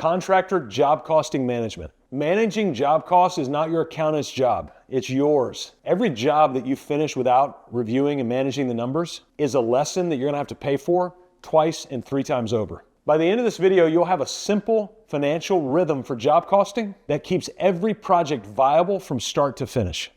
Contractor job costing management. Managing job costs is not your accountant's job. It's yours. Every job that you finish without reviewing and managing the numbers is a lesson that you're gonna have to pay for twice and 3 times over. By the end of this video, you'll have a simple financial rhythm for job costing that keeps every project viable from start to finish.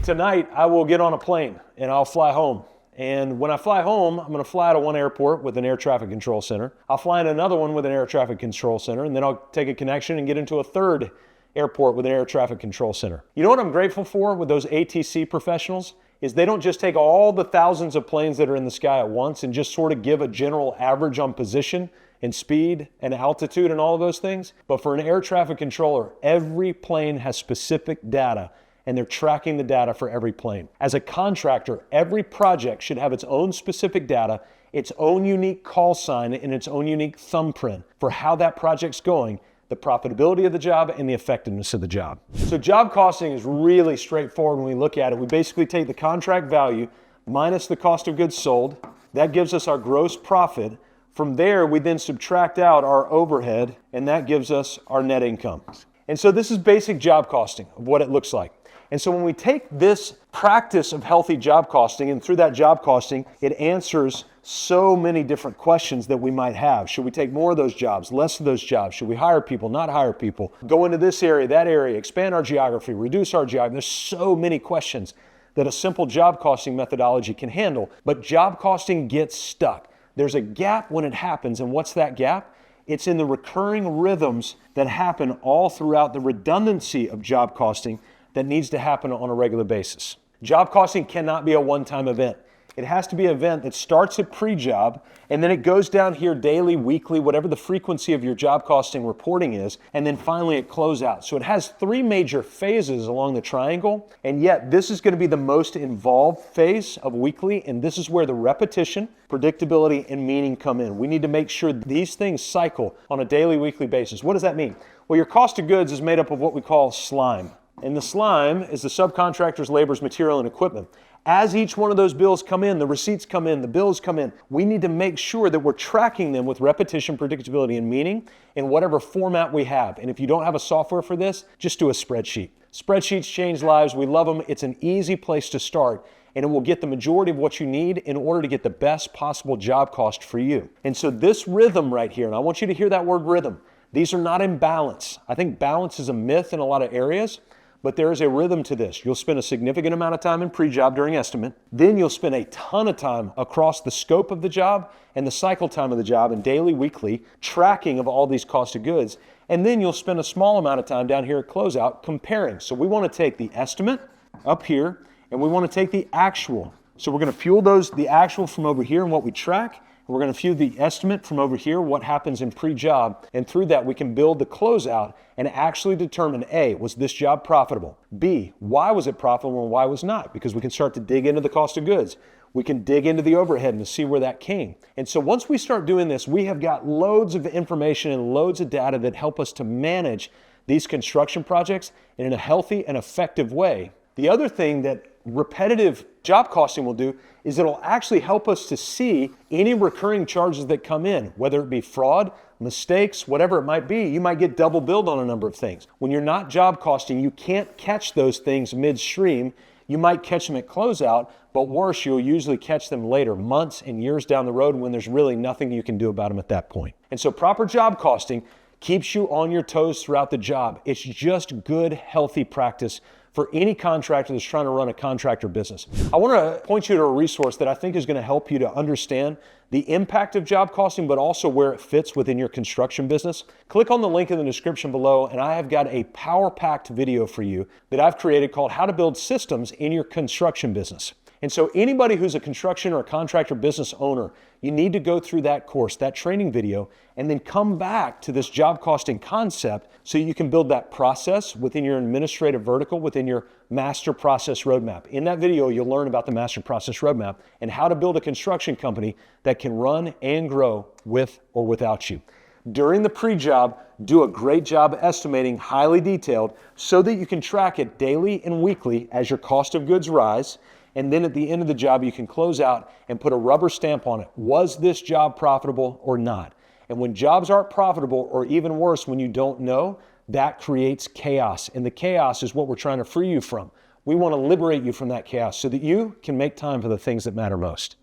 Tonight, I will get on a plane and I'll fly home. And when I fly home, I'm gonna fly to one airport with an air traffic control center. I'll fly in another one with an air traffic control center, and then I'll take a connection and get into a third airport with an air traffic control center. You know what I'm grateful for with those ATC professionals? Is they don't just take all the thousands of planes that are in the sky at once and just sort of give a general average on position and speed and altitude and all of those things. But for an air traffic controller, every plane has specific data and they're tracking the data for every plane. As a contractor, every project should have its own specific data, its own unique call sign, and its own unique thumbprint for how that project's going, the profitability of the job, and the effectiveness of the job. So job costing is really straightforward when we look at it. We basically take the contract value minus the cost of goods sold. That gives us our gross profit. From there, we then subtract out our overhead, and that gives us our net income. And so this is basic job costing of what it looks like. And so when we take this practice of healthy job costing, and through that job costing, it answers so many different questions that we might have. Should we take more of those jobs, less of those jobs? Should we hire people, not hire people? Go into this area, that area, expand our geography, reduce our geography. There's so many questions that a simple job costing methodology can handle, but job costing gets stuck. There's a gap when it happens, and what's that gap? It's in the recurring rhythms that happen all throughout the redundancy of job costing that needs to happen on a regular basis. Job costing cannot be a one-time event. It has to be an event that starts at pre-job, and then it goes down here daily, weekly, whatever the frequency of your job costing reporting is, and then finally at closeout. So it has 3 major phases along the triangle, and yet this is going to be the most involved phase of weekly, and this is where the repetition, predictability, and meaning come in. We need to make sure these things cycle on a daily, weekly basis. What does that mean? Well, your cost of goods is made up of what we call slime. And the slime is the subcontractor's labor's material and equipment. As each one of those bills come in, the receipts come in, the bills come in, we need to make sure that we're tracking them with repetition, predictability, and meaning in whatever format we have. And if you don't have a software for this, just do a spreadsheet. Spreadsheets change lives. We love them. It's an easy place to start, and it will get the majority of what you need in order to get the best possible job cost for you. And so this rhythm right here, and I want you to hear that word rhythm, these are not in balance. I think balance is a myth in a lot of areas. But there is a rhythm to this. You'll spend a significant amount of time in pre-job during estimate. Then you'll spend a ton of time across the scope of the job and the cycle time of the job and daily, weekly tracking of all these cost of goods. And then you'll spend a small amount of time down here at closeout comparing. So we want to take the estimate up here and we want to take the actual. So we're going to fuel the actual from over here and what we track. We're going to fuel the estimate from over here, what happens in pre-job, and through that we can build the closeout and actually determine A, was this job profitable? B, why was it profitable and why was not? Because we can start to dig into the cost of goods. We can dig into the overhead and see where that came. And so once we start doing this, we have got loads of information and loads of data that help us to manage these construction projects in a healthy and effective way. The other thing that repetitive job costing will do is it'll actually help us to see any recurring charges that come in, whether it be fraud, mistakes, whatever it might be. You might get double billed on a number of things. When you're not job costing, you can't catch those things midstream. You might catch them at closeout, but worse, you'll usually catch them later, months and years down the road when there's really nothing you can do about them at that point. And so proper job costing keeps you on your toes throughout the job. It's just good, healthy practice for any contractor that's trying to run a contractor business. I want to point you to a resource that I think is going to help you to understand the impact of job costing, but also where it fits within your construction business. Click on the link in the description below, and I have got a power-packed video for you that I've created called How to Build Systems in Your Construction Business. And so anybody who's a construction or a contractor business owner, you need to go through that course, that training video, and then come back to this job costing concept so you can build that process within your administrative vertical, within your master process roadmap. In that video, you'll learn about the master process roadmap and how to build a construction company that can run and grow with or without you. During the pre-job, do a great job estimating, highly detailed, so that you can track it daily and weekly as your cost of goods rise. And then at the end of the job, you can close out and put a rubber stamp on it. Was this job profitable or not? And when jobs aren't profitable, or even worse, when you don't know, that creates chaos. And the chaos is what we're trying to free you from. We want to liberate you from that chaos so that you can make time for the things that matter most.